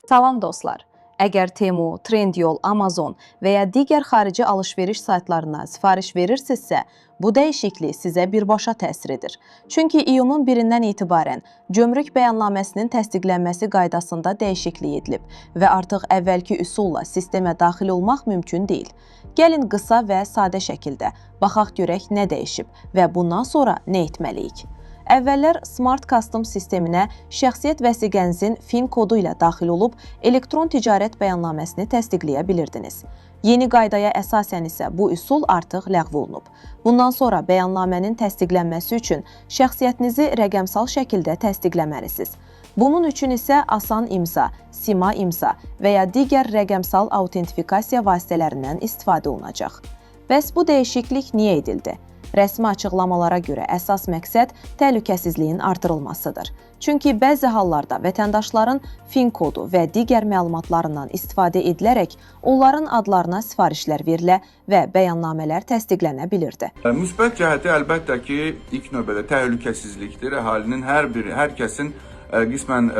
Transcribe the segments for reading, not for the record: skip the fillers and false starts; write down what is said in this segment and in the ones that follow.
Salam dostlar. Əgər Temu, Trendyol, Amazon və ya digər xarici alış-veriş saytlarına sifariş verirsinizsə, bu dəyişiklik sizə birbaşa təsir edir. Çünki iyunun 1-dən etibarən gömrük bəyannaməsinin təsdiqlənməsi qaydasında dəyişiklik edilib və artıq əvvəlki üsulla sistemə daxil olmaq mümkün deyil. Gəlin qısa və sadə şəkildə baxaq görək nə dəyişib və bundan sonra nə etməliyik. Əvvəllər Smart Custom sisteminə şəxsiyyət vəsiqənizin FIN kodu ilə daxil olub elektron ticarət bəyannaməsini təsdiqləyə bilirdiniz. Yeni qaydaya əsasən isə bu üsul artıq ləğv olunub. Bundan sonra bəyannamənin təsdiqlənməsi üçün şəxsiyyətinizi rəqəmsal şəkildə təsdiqləməlisiniz. Bunun üçün isə asan imza, sima imza və ya digər rəqəmsal autentifikasiya vasitələrindən istifadə olunacaq. Bəs bu dəyişiklik niyə edildi? Rəsmi açıqlamalara görə əsas məqsəd təhlükəsizliyin artırılmasıdır. Çünki bəzi hallarda vətəndaşların FIN kodu və digər məlumatlarından istifadə edilərək onların adlarına sifarişlər verilə və bəyannamələr təsdiqlənə bilirdi. Müsbət cəhəti əlbəttə ki, ilk növbədə təhlükəsizlikdir. Əhalinin hər kəsin qismən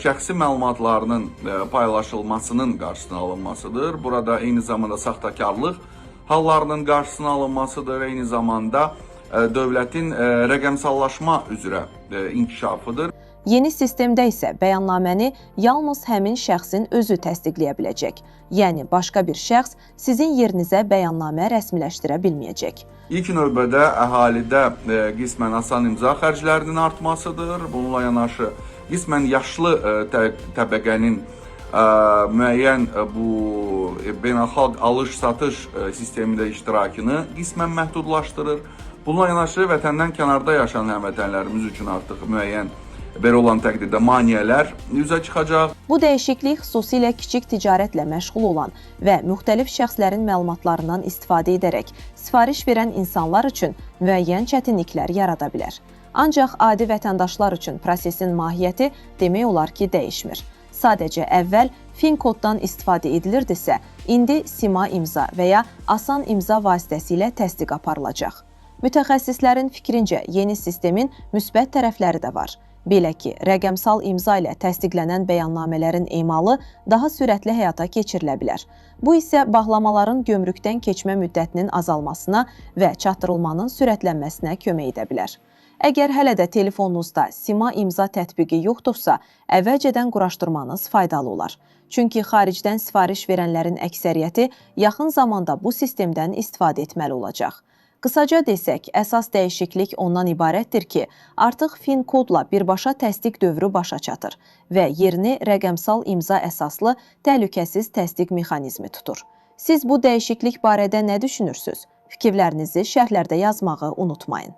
şəxsi məlumatlarının paylaşılmasının qarşısının alınmasıdır. Burada eyni zamanda saxtakarlıq hallarının qarşısının alınmasıdır, eyni zamanda dövlətin rəqəmsallaşma üzrə inkişafıdır. Yeni sistemdə isə bəyannaməni yalnız həmin şəxsin özü təsdiqləyə biləcək. Yəni, başqa bir şəxs sizin yerinizə bəyannamə rəsmiləşdirə bilməyəcək. İlk növbədə əhalidə qismən asan imza xərclərinin artmasıdır. Bununla yanaşı qismən yaşlı təbəqənin müəyyən bu beynəlxalq alış-satış sistemində iştirakını qismən məhdudlaşdırır. Bununla yanaşı vətəndən kənarda yaşayan həmvətənlərimiz üçün artıq müəyyən belə olan təqdirdə maneələr üzə çıxacaq. Bu dəyişiklik xüsusilə kiçik ticarətlə məşğul olan və müxtəlif şəxslərin məlumatlarından istifadə edərək sifariş verən insanlar üçün müəyyən çətinliklər yarada bilər. Ancaq adi vətəndaşlar üçün prosesin mahiyyəti demək olar ki, dəyişmir. Sadəcə əvvəl FIN koddan istifadə edilirdisə, indi sima imza və ya asan imza vasitəsilə təsdiq aparılacaq. Mütəxəssislərin fikrincə yeni sistemin müsbət tərəfləri də var. Belə ki, rəqəmsal imza ilə təsdiqlənən bəyannamələrin emalı daha sürətli həyata keçirilə bilər. Bu isə bağlamaların gömrükdən keçmə müddətinin azalmasına və çatdırılmanın sürətlənməsinə kömək edə bilər. Əgər hələ də telefonunuzda sima imza tətbiqi yoxdursa, əvvəlcədən quraşdırmanız faydalı olar. Çünki xaricdən sifariş verənlərin əksəriyyəti yaxın zamanda bu sistemdən istifadə etməli olacaq. Qısaca desək, əsas dəyişiklik ondan ibarətdir ki, artıq FIN kodla birbaşa təsdiq dövrü başa çatır və yerini rəqəmsal imza əsaslı təhlükəsiz təsdiq mexanizmi tutur. Siz bu dəyişiklik barədə nə düşünürsünüz? Fikirlərinizi şərhlərdə yazmağı unutmayın.